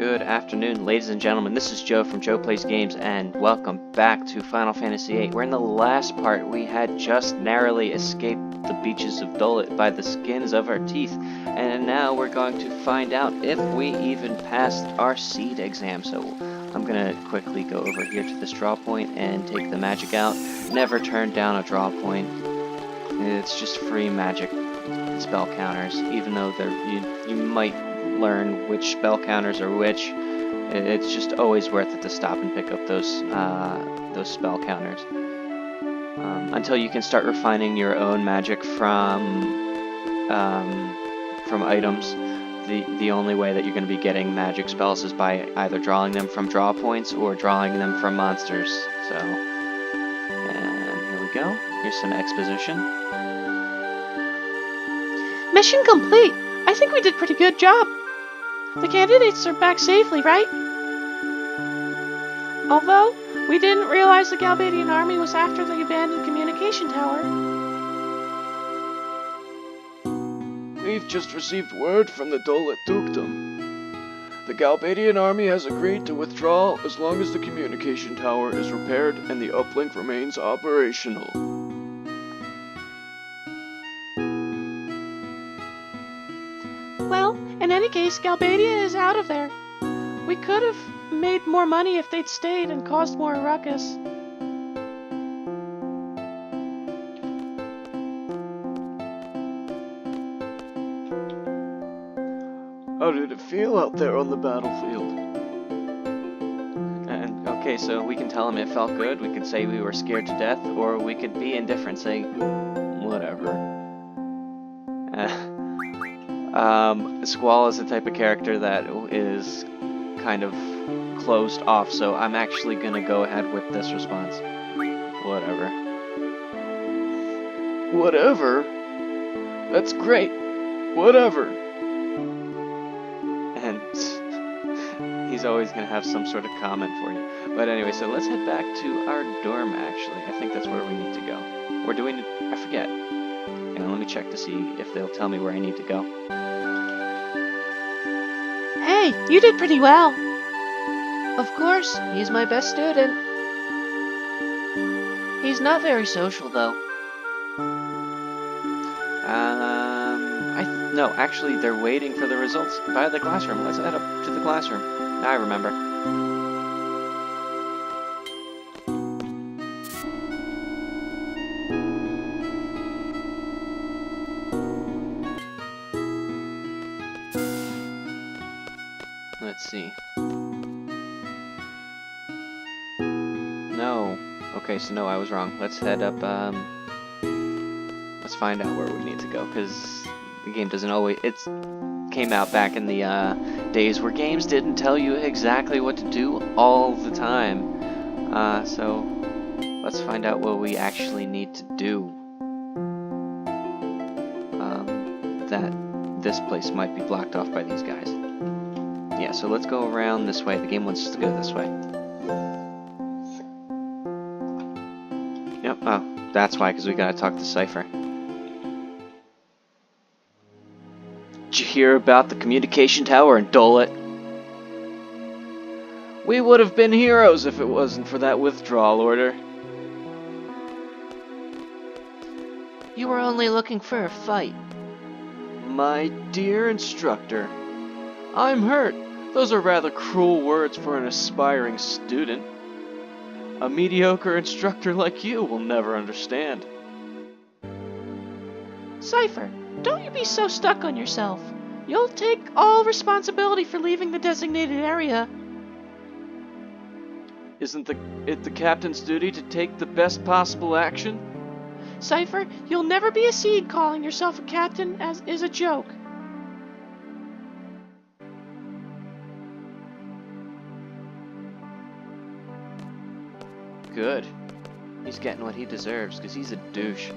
Good afternoon, ladies and gentlemen. This is Joe from Joe Plays Games, and welcome back to Final Fantasy VIII. We're in the last part. We had just narrowly escaped the beaches of Dolet by the skins of our teeth, and now we're going to find out if we even passed our seed exam. So I'm going to quickly go over here to this draw point and take the magic out. Never turn down a draw point. It's just free magic spell counters, even though you might learn which spell counters are which. It's just always worth it to stop and pick up those spell counters until you can start refining your own magic from items. The only way that you're going to be getting magic spells is by either drawing them from draw points or drawing them from monsters. So, and here we go. Here's some exposition. Mission complete. I think we did a pretty good job. The candidates are back safely, right? Although, we didn't realize the Galbadian army was after the abandoned communication tower. We've just received word from the Dolet Dukedom. The Galbadian army has agreed to withdraw as long as the communication tower is repaired and the uplink remains operational. Well, in any case, Galbadia is out of there. We could have made more money if they'd stayed and caused more ruckus. How did it feel out there on the battlefield? And okay, so we can tell him it felt good. We could say we were scared to death, or we could be indifferent, say whatever. Squall is the type of character that is kind of closed off, so I'm actually gonna go ahead with this response. Whatever. Whatever? That's great. Whatever. And he's always gonna have some sort of comment for you. But anyway, so let's head back to our dorm, actually. I think that's where we need to go. Or do we need... I forget. And let me check to see if they'll tell me where I need to go. Hey, you did pretty well. Of course, he's my best student. He's not very social, though. No, actually, they're waiting for the results by the classroom. Let's head up to the classroom. Now I remember. Let's see. No. Okay, so no, I was wrong. Let's head up, let's find out where we need to go, because the game doesn't always... It came out back in the, days where games didn't tell you exactly what to do all the time. So, let's find out what we actually need to do. That this place might be blocked off by these guys. Yeah, so let's go around this way. The game wants us to go this way. Yep, oh, that's why, because we gotta talk to Cypher. Did you hear about the communication tower in Dolet? We would have been heroes if it wasn't for that withdrawal order. You were only looking for a fight. My dear instructor, I'm hurt. Those are rather cruel words for an aspiring student. A mediocre instructor like you will never understand. Cypher, don't you be so stuck on yourself. You'll take all responsibility for leaving the designated area. Isn't it the captain's duty to take the best possible action? Cypher, you'll never be a seed. Calling yourself a captain is a joke. Good. He's getting what he deserves, because he's a douche.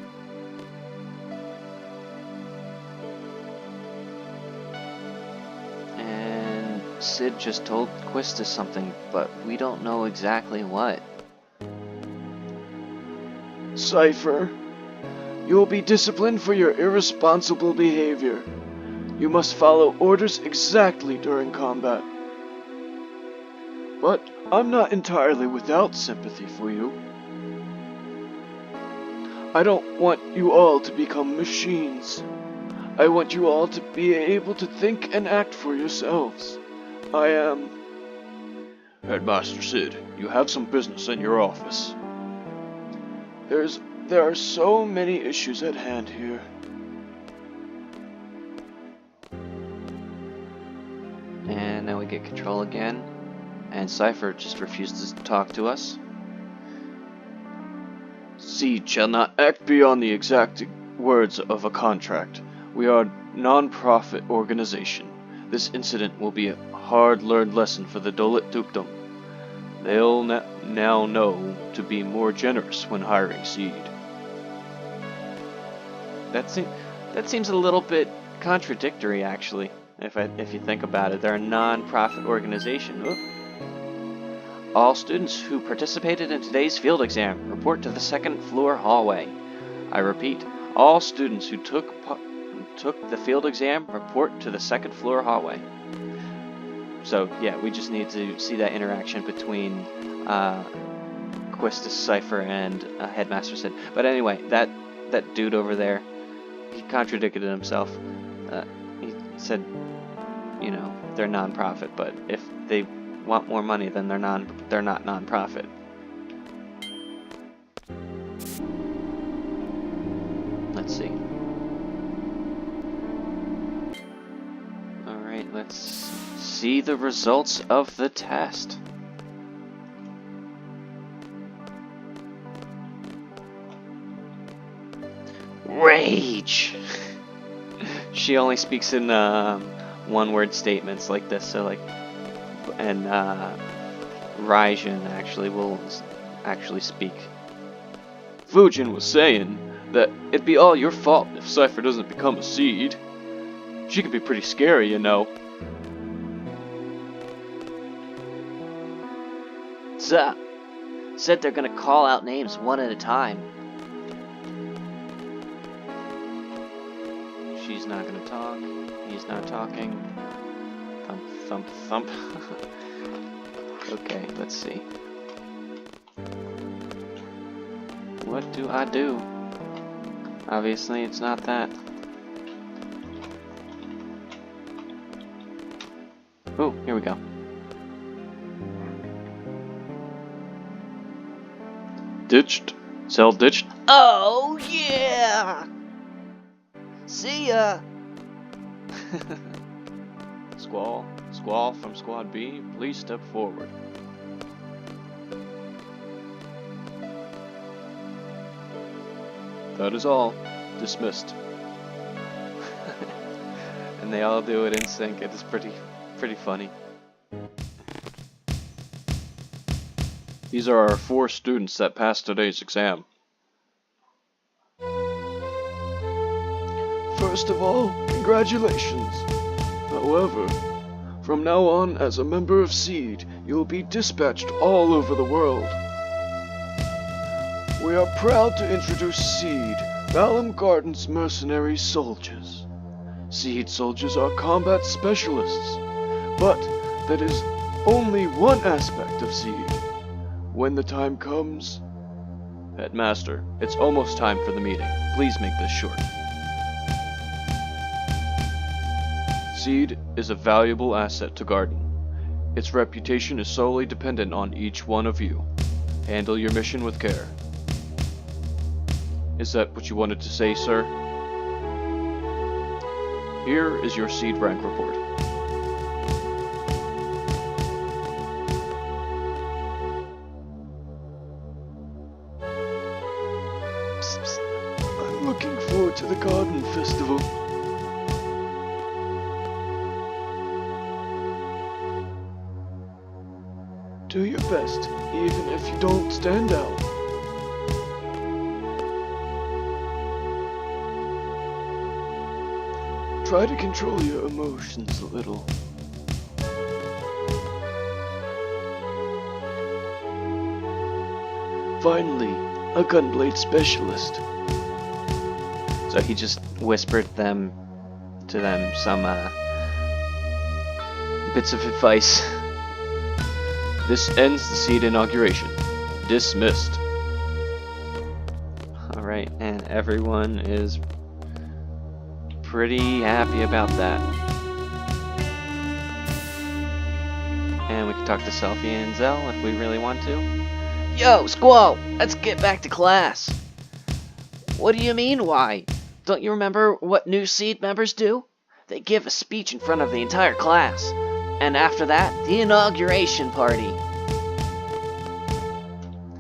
And Sid just told Quistis something, but we don't know exactly what. Cypher, you will be disciplined for your irresponsible behavior. You must follow orders exactly during combat. But I'm not entirely without sympathy for you. I don't want you all to become machines. I want you all to be able to think and act for yourselves. I am... Headmaster Sid, you have some business in your office. There are so many issues at hand here. And now we get control again. And Cypher just refuses to talk to us. Seed shall not act beyond the exact words of a contract. We are a non-profit organization. This incident will be a hard-learned lesson for the Dolet Dukedom. They'll now know to be more generous when hiring Seed. That seems a little bit contradictory, actually. If you think about it, they're a non-profit organization. Oop. All students who participated in today's field exam report to the second floor hallway. I repeat, all students who took the field exam report to the second floor hallway. So yeah, we just need to see that interaction between Quistis, Cypher, and Headmaster Sid. But anyway, that dude over there, he contradicted himself. He said, you know, they're non-profit, but if they want more money, then they're not non-profit. Let's see. Alright, let's see the results of the test. Rage! She only speaks in one-word statements like this, so like, and Raijin actually will actually speak. Fujin was saying that it'd be all your fault if Cypher doesn't become a Seed. She can be pretty scary, you know. Said they're gonna call out names one at a time. She's not gonna talk. He's not talking. Thump, thump, thump. Okay, let's see. What do I do? Obviously, it's not that. Oh, here we go. Ditched. Cell ditched. Oh, yeah! See ya! Squall from Squad B, please step forward. That is all. Dismissed. And they all do it in sync. It is pretty funny. These are our 4 students that passed today's exam. First of all, congratulations. However, from now on, as a member of Seed, you will be dispatched all over the world. We are proud to introduce Seed, Valum Garden's mercenary soldiers. Seed soldiers are combat specialists, but that is only one aspect of Seed. When the time comes... Headmaster, it's almost time for the meeting. Please make this short. Seed is a valuable asset to Garden. Its reputation is solely dependent on each one of you. Handle your mission with care. Is that what you wanted to say, sir? Here is your Seed rank report. Psst, psst. I'm looking forward to the Garden Festival. Do your best, even if you don't stand out. Try to control your emotions a little. Finally, a gunblade specialist. So he just whispered to them some bits of advice. This ends the seed inauguration. Dismissed. Alright, and everyone is pretty happy about that. And we can talk to Selfie and Zell if we really want to. Yo, Squall! Let's get back to class! What do you mean, why? Don't you remember what new seed members do? They give a speech in front of the entire class. And after that, the inauguration party.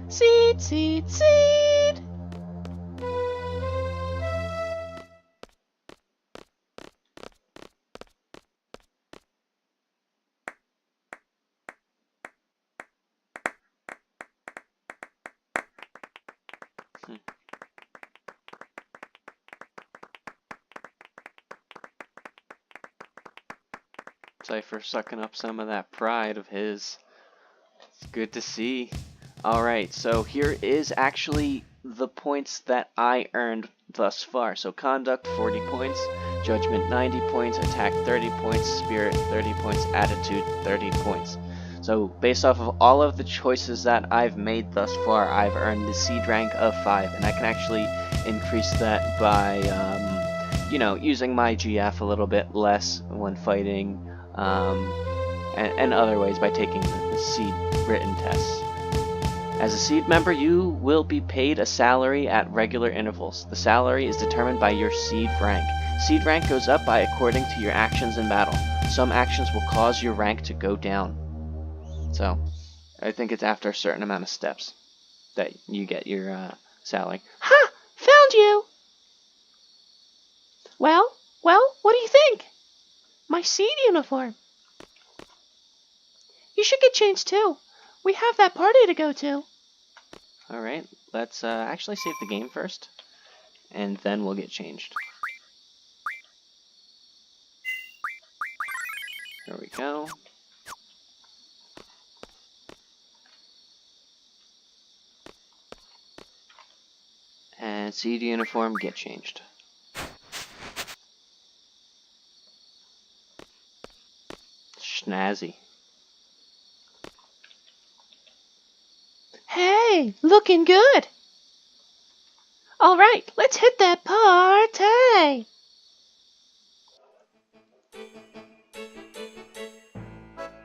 Seed, seed, seed! Cypher sucking up some of that pride of his. It's good to see. Alright, so here is actually the points that I earned thus far. So conduct 40 points, judgment 90 points, attack 30 points, spirit 30 points, attitude 30 points. So based off of all of the choices that I've made thus far, I've earned the seed rank of 5, and I can actually increase that by, you know, using my GF a little bit less when fighting, and other ways by taking the seed written tests. As a seed member, you will be paid a salary at regular intervals. The salary is determined by your seed rank. Seed rank goes up by according to your actions in battle. Some actions will cause your rank to go down. So, I think it's after a certain amount of steps that you get your salary. Ha! Found you! Well, what do you think? My seed uniform. You should get changed too. We have that party to go to. Alright, let's actually save the game first, and then we'll get changed. There we go. And seed uniform, get changed. Schnazzy. Hey, looking good. All right, let's hit that party.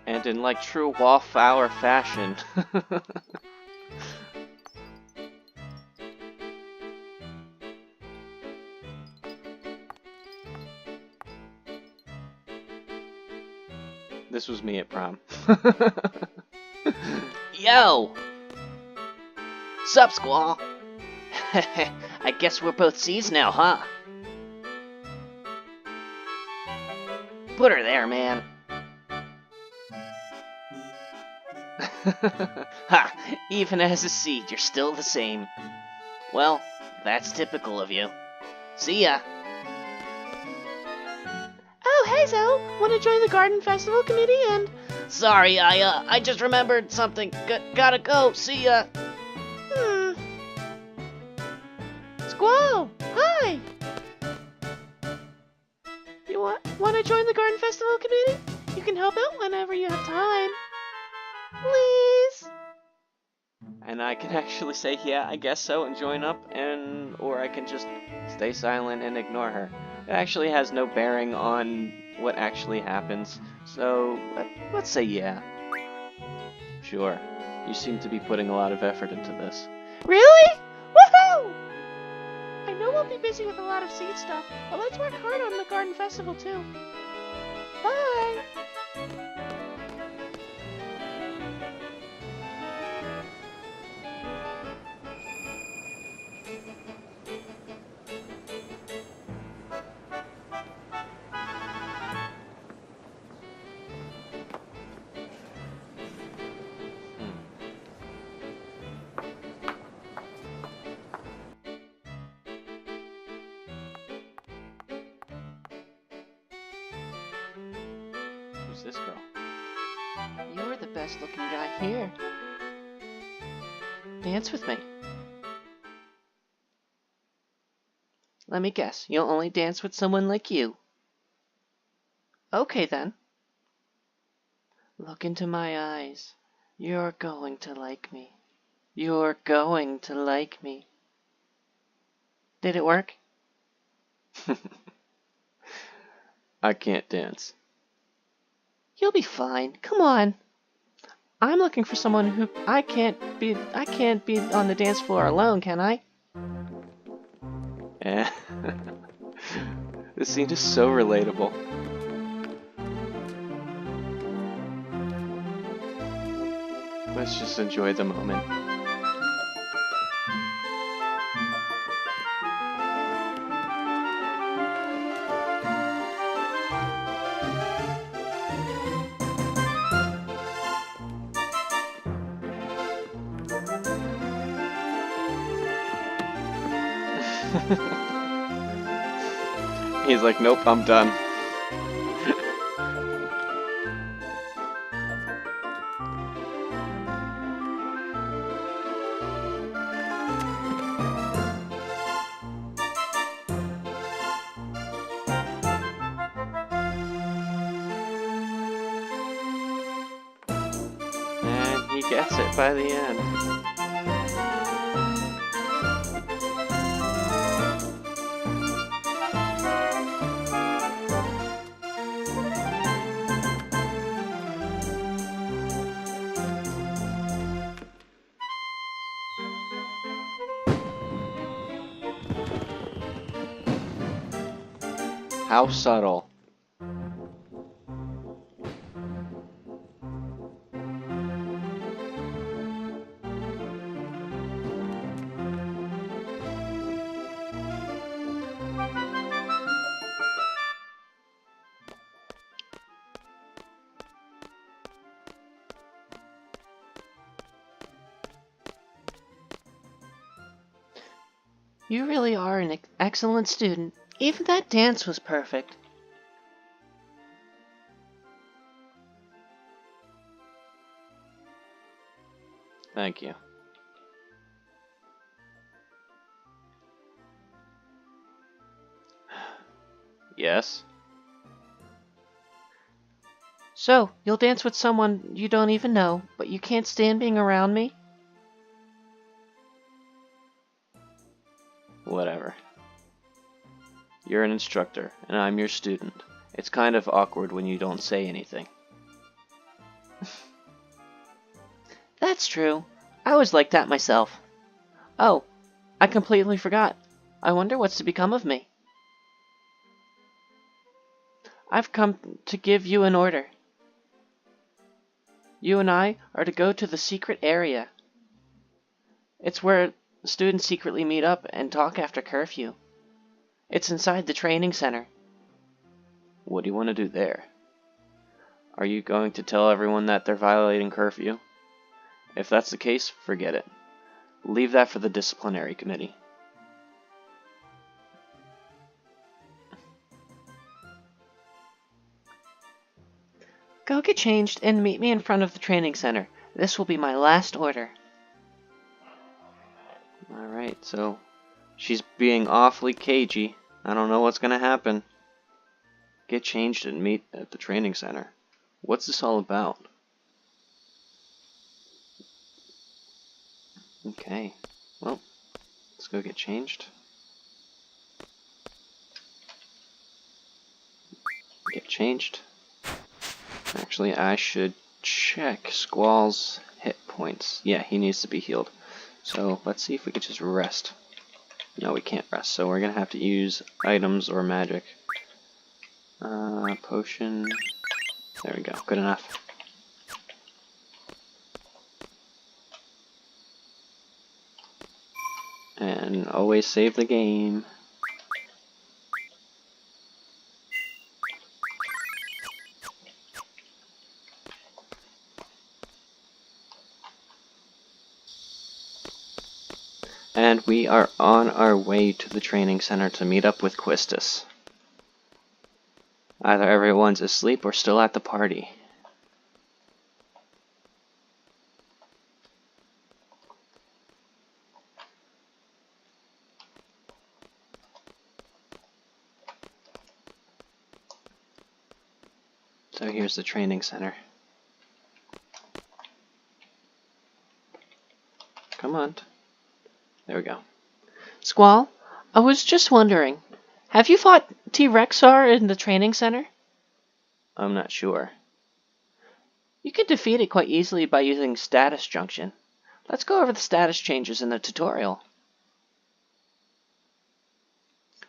And in like true wallflower fashion. This was me at prom. Yo! Sup, Squall? I guess we're both C's now, huh? Put her there, man. Ha! Even as a seed, you're still the same. Well, that's typical of you. See ya! Oh, hey, Zell. Want to join the garden festival committee and... Sorry, I just remembered something. Gotta go. See ya. Squall, hi. You want to join the garden festival committee? You can help out whenever you have time. Please. And I can actually say, yeah, I guess so, and join up, or I can just stay silent and ignore her. It actually has no bearing on what actually happens, so let's say yeah. Sure, you seem to be putting a lot of effort into this. Really? Woohoo! I know we'll be busy with a lot of seed stuff, but let's work hard on the garden festival too. Bye! Who's this girl? You're the best looking guy here. Dance with me. Let me guess, you'll only dance with someone like you. Okay then. Look into my eyes. You're going to like me. You're going to like me. Did it work? I can't dance. You'll be fine. Come on. I'm looking for someone who I can't be on the dance floor alone, can I? Eh. This scene is so relatable. Let's just enjoy the moment. He's like, nope, I'm done. And he gets it by the end. How subtle. You really are an excellent student. Even that dance was perfect. Thank you. Yes? So, you'll dance with someone you don't even know, but you can't stand being around me? Whatever. You're an instructor, and I'm your student. It's kind of awkward when you don't say anything. That's true. I was like that myself. Oh, I completely forgot. I wonder what's to become of me. I've come to give you an order. You and I are to go to the secret area. It's where students secretly meet up and talk after curfew. It's inside the training center. What do you want to do there? Are you going to tell everyone that they're violating curfew? If that's the case, forget it. Leave that for the disciplinary committee. Go get changed and meet me in front of the training center. This will be my last order. Alright, so she's being awfully cagey. I don't know what's gonna happen. Get changed and meet at the training center. What's this all about? Okay, well, let's go get changed. Get changed. Actually, I should check Squall's hit points. Yeah, he needs to be healed. So let's see if we could just rest. No, we can't rest, so we're gonna have to use items or magic. Potion. There we go, good enough. And always save the game. And we are on our way to the training center to meet up with Quistis. Either everyone's asleep or still at the party. So here's the training center. Come on. There we go. Squall, I was just wondering, have you fought T-Rexar in the training center? I'm not sure. You can defeat it quite easily by using Status Junction. Let's go over the status changes in the tutorial.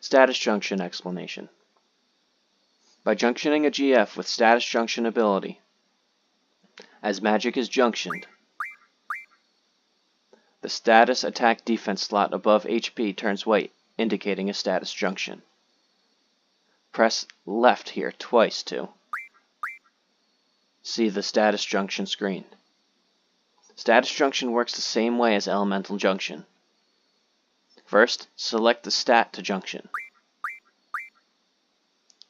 Status Junction explanation. By junctioning a GF with Status Junction ability, as magic is junctioned, the status attack defense slot above HP turns white, indicating a status junction. Press left here twice to see the status junction screen. Status junction works the same way as elemental junction. First, select the stat to junction.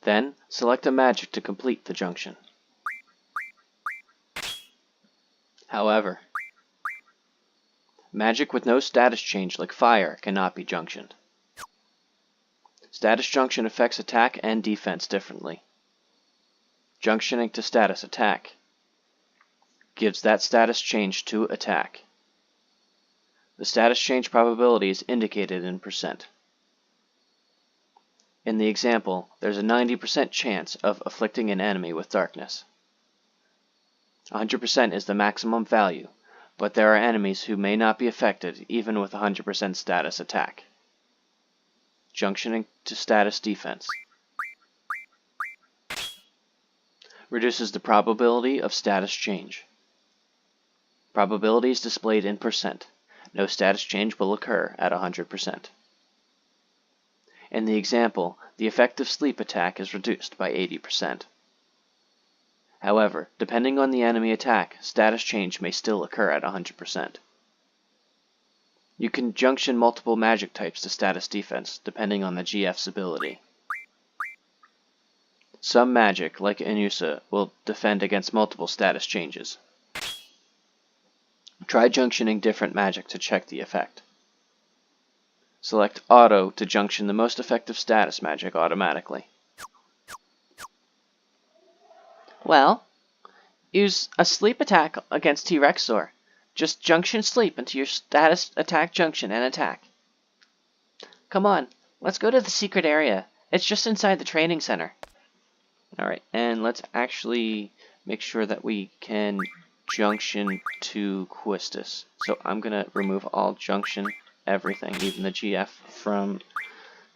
Then, select a magic to complete the junction. However, magic with no status change like fire cannot be junctioned. Status junction affects attack and defense differently. Junctioning to status attack gives that status change to attack. The status change probability is indicated in %. In the example, there's a 90% chance of afflicting an enemy with darkness. 100% is the maximum value, but there are enemies who may not be affected even with 100% status attack. Junctioning to status defense reduces the probability of status change. Probability is displayed in %. No status change will occur at 100%. In the example, the effective sleep attack is reduced by 80%. However, depending on the enemy attack, status change may still occur at 100%. You can junction multiple magic types to status defense, depending on the GF's ability. Some magic, like Inusa, will defend against multiple status changes. Try junctioning different magic to check the effect. Select Auto to junction the most effective status magic automatically. Well, use a sleep attack against T-Rexor. Just junction sleep into your status attack junction and attack. Come on, let's go to the secret area. It's just inside the training center. Alright, and let's actually make sure that we can junction to Quistis. So I'm going to remove all junction, everything, even the GF from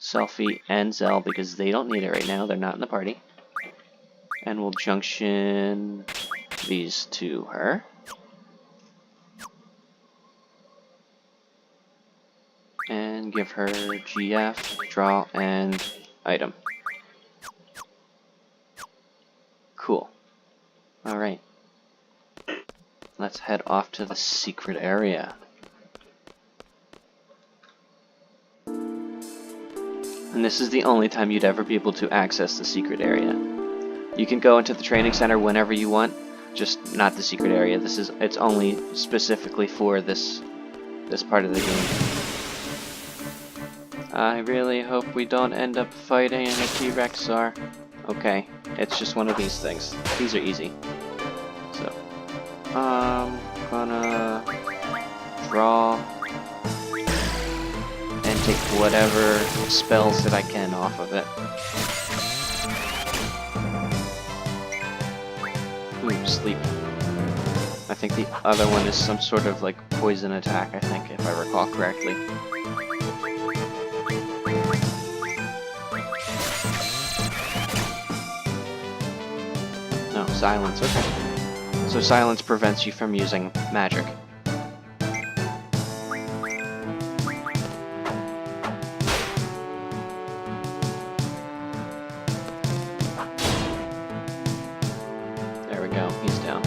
Selphie and Zell, because they don't need it right now. They're not in the party. And we'll junction these to her. And give her GF, draw, and item. Cool. Alright. Let's head off to the secret area. And this is the only time you'd ever be able to access the secret area. You can go into the training center whenever you want, just not the secret area. It's only specifically for this part of the game. I really hope we don't end up fighting a T-Rexar. Okay, it's just one of these things. These are easy. So, I'm gonna draw and take whatever spells that I can off of it. Ooh, sleep. I think the other one is some sort of like poison attack, I think, if I recall correctly. No, silence, okay. So silence prevents you from using magic. There we go, he's down.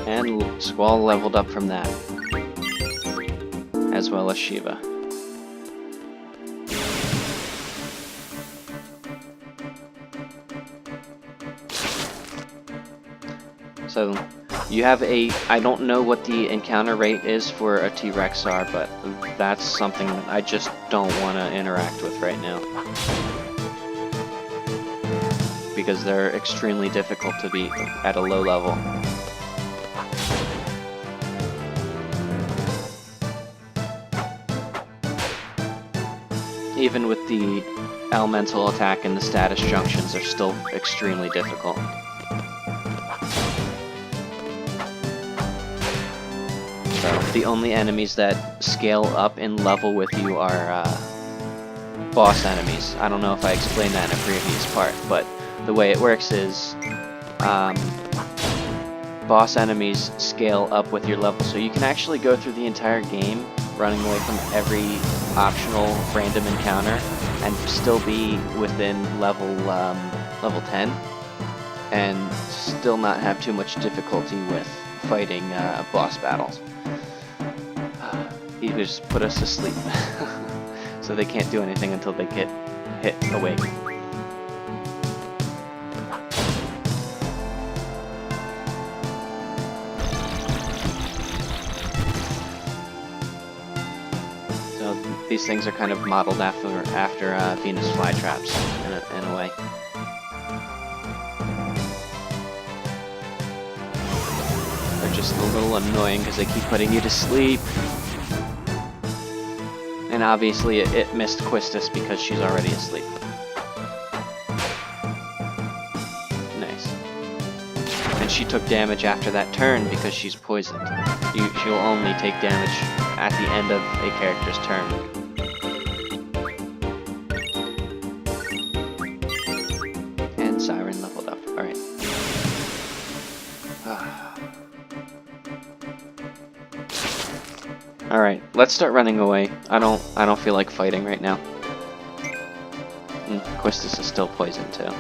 And Squall leveled up from that, as well as Shiva. So, you have I don't know what the encounter rate is for a T-Rexar, but that's something that I just don't want to interact with right now. because they're extremely difficult to beat at a low level. Even with the elemental attack and the status junctions, they're still extremely difficult. So the only enemies that scale up in level with you are boss enemies. I don't know if I explained that in a previous part, but the way it works is boss enemies scale up with your level, so you can actually go through the entire game running away from every optional random encounter and still be within level 10 and still not have too much difficulty with fighting boss battles. He just put us to sleep. So they can't do anything until they get hit awake. So these things are kind of modeled after Venus flytraps in a way. They're just a little annoying because they keep putting you to sleep. And obviously it missed Quistis because she's already asleep. Nice. And she took damage after that turn because she's poisoned. She'll only take damage at the end of a character's turn. And Siren leveled up. Alright. Alright, let's start running away. I don't feel like fighting right now. Quistis is still poisoned too.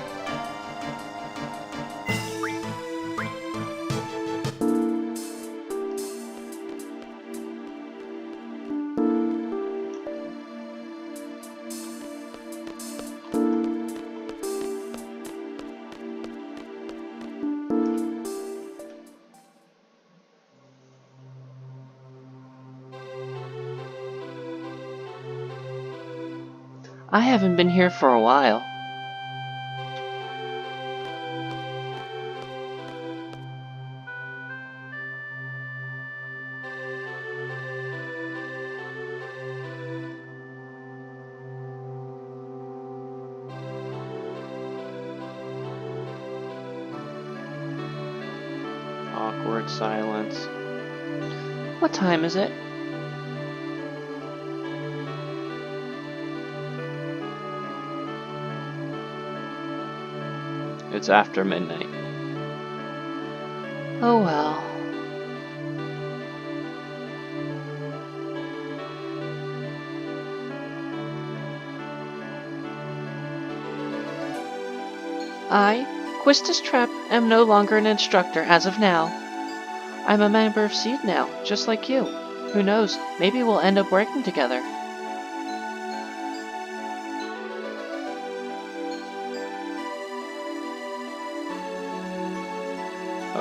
I haven't been here for a while. Awkward silence. What time is it? It's after midnight. Oh well. I, Quistis Trap, am no longer an instructor as of now. I'm a member of VIII now, just like you. Who knows, maybe we'll end up working together.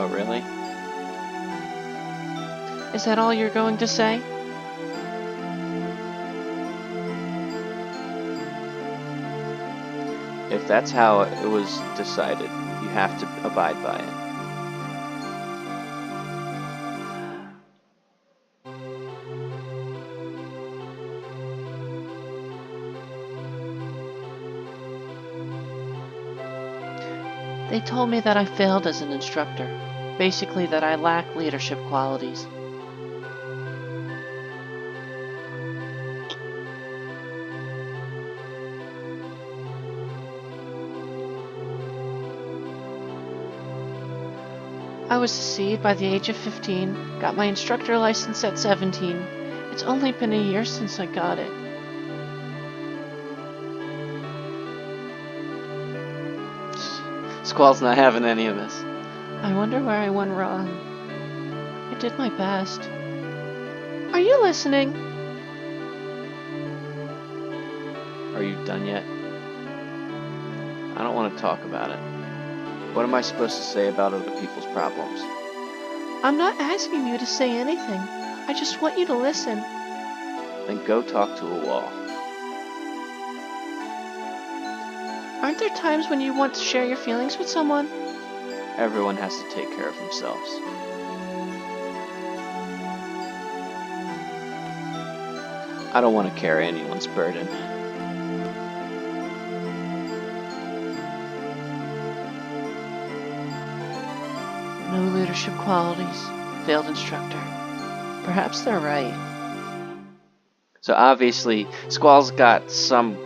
Oh, really? Is that all you're going to say? If that's how it was decided, you have to abide by it. They told me that I failed as an instructor. Basically that I lack leadership qualities. I was a seed by the age of 15, got my instructor license at 17. It's only been a year since I got it. Squall's not having any of this. I wonder where I went wrong. I did my best. Are you listening? Are you done yet? I don't want to talk about it. What am I supposed to say about other people's problems? I'm not asking you to say anything. I just want you to listen. Then go talk to a wall. Aren't there times when you want to share your feelings with someone? Everyone has to take care of themselves. I don't want to carry anyone's burden. No leadership qualities. Failed instructor. Perhaps they're right. So obviously, Squall's got some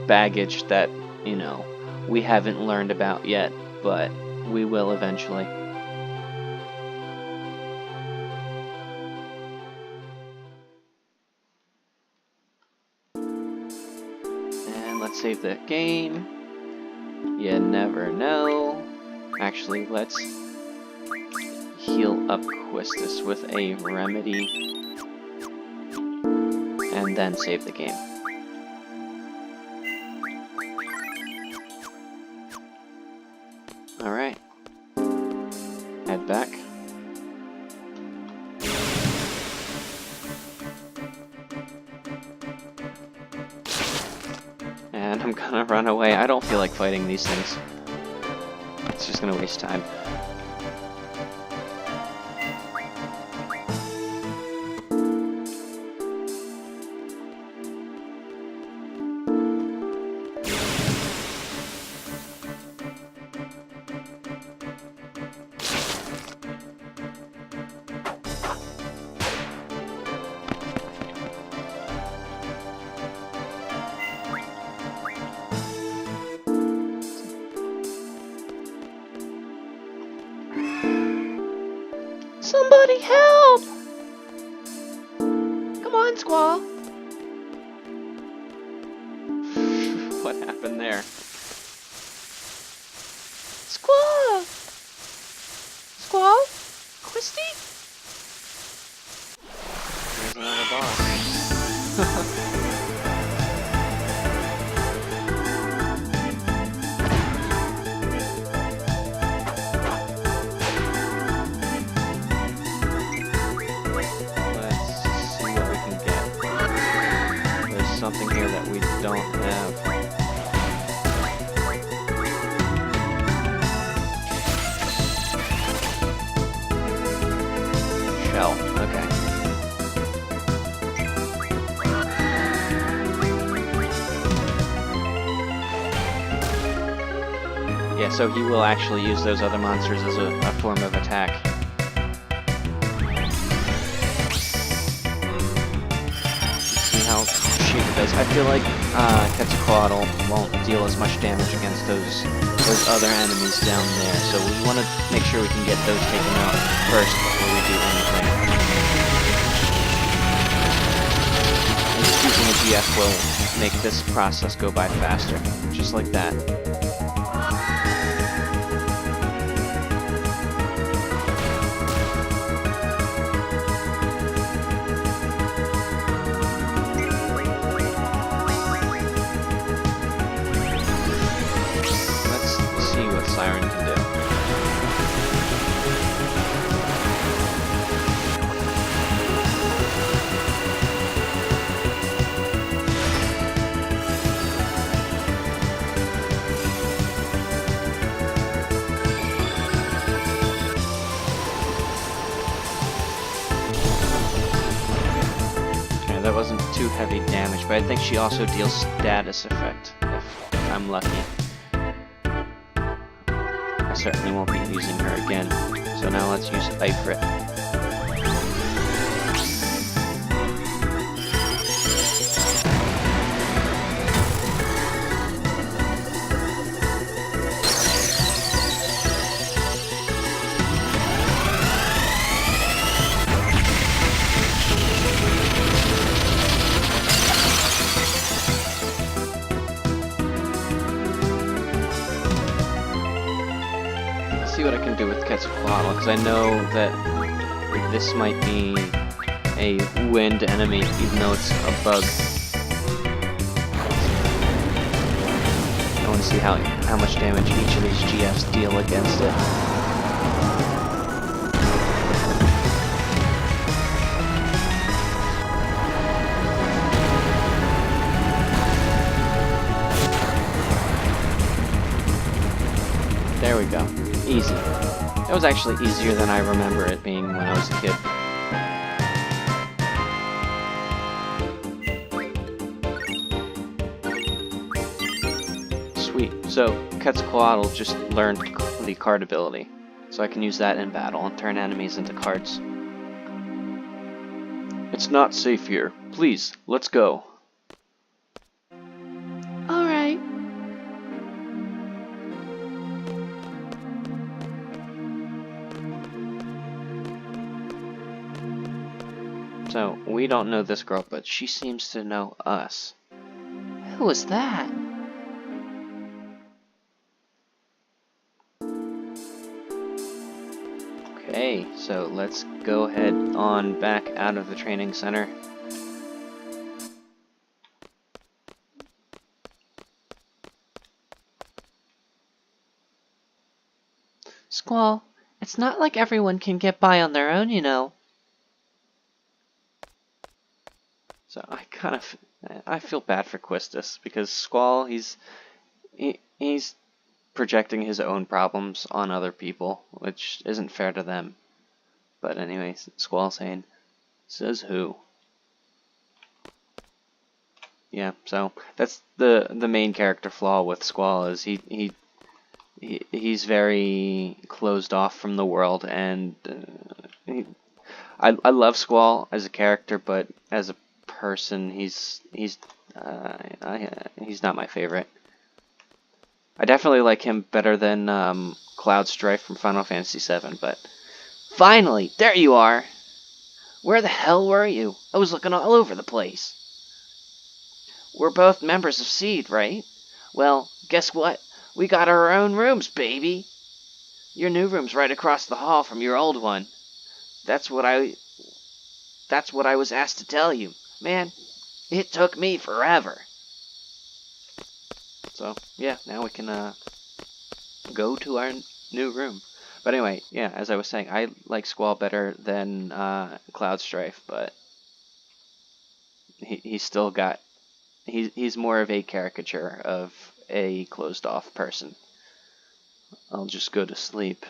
baggage that, you know, we haven't learned about yet, but we will eventually. And let's save the game. You never know. Actually, let's heal up Quistis with a remedy. And then save the game. Alright. Head back. And I'm gonna run away. I don't feel like fighting these things. It's just gonna waste time. Somebody help! Come on, Squall. What happened there? Squall! Squall? Quisty? There's another boss. Something here that we don't have. Shell, okay. Yeah, so he will actually use those other monsters as a form of attack. How she does. I feel like Quetzalcoatl won't deal as much damage against those other enemies down there, so we want to make sure we can get those taken out first before we do anything. And just using a GF will make this process go by faster, just like that. Siren can do. Okay, that wasn't too heavy damage, but I think she also deals status effect, if I'm lucky. I certainly won't be using her again. So now let's use Ifrit. See what I can do with Quetzalcoatl, because I know that this might be a wind enemy, even though it's a bug. I want to see how much damage each of these GFs deal against it. we go. Easy. That was actually easier than I remember it being when I was a kid. Sweet. So, Quetzalcoatl just learned the card ability. So I can use that in battle and turn enemies into cards. It's not safe here. Please, let's go. Alright. So, we don't know this girl, but she seems to know us. Who was that? Okay, so let's go ahead on back out of the training center. Squall, it's not like everyone can get by on their own, you know. So I feel bad for Quistis because Squall, he's projecting his own problems on other people, which isn't fair to them. But anyways, Squall saying, says who? Yeah, so that's the main character flaw with Squall is he's very closed off from the world, and I love Squall as a character, but as a person, he's not my favorite. I definitely like him better than Cloud Strife from Final Fantasy VII, but Finally, there you are. Where the hell were you? I was looking all over the place. We're both members of Seed, right? Well, guess what? We got our own rooms, baby. Your new room's right across the hall from your old one. That's what I was asked to tell you. Man, it took me forever. so yeah, now we can go to our new room. But anyway, yeah, as I was saying, I like Squall better than Cloud Strife, but he's still got he's more of a caricature of a closed off person. I'll just go to sleep.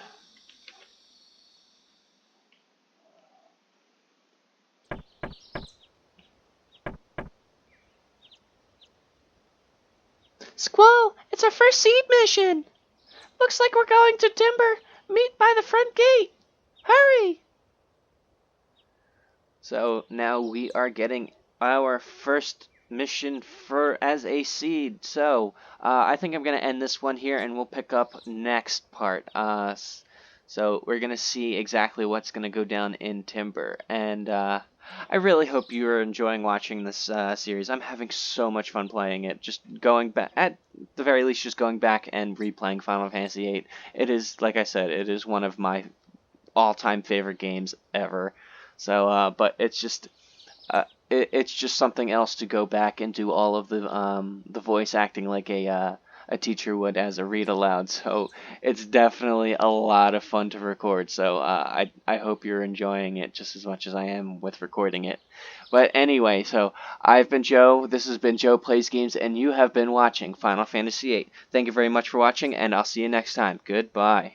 Squall, it's our first Seed mission. Looks like we're going to Timber. Meet by the front gate. Hurry! So now we are getting our first mission for as a seed. So I think I'm gonna end this one here, and we'll pick up next part. So we're gonna see exactly what's gonna go down in Timber, and I really hope you're enjoying watching this series. I'm having so much fun playing it. Just going back, at the very least, just going back and replaying Final Fantasy VIII. It is, like I said, it is one of my all-time favorite games ever. So, but it's just it's just something else to go back and do all of the voice acting like a teacher would as a read aloud. So it's definitely a lot of fun to record. So I hope you're enjoying it just as much as I am with recording it. But anyway, so I've been Joe. This has been Joe Plays Games, and you have been watching Final Fantasy VIII. Thank you very much for watching, and I'll see you next time. Goodbye.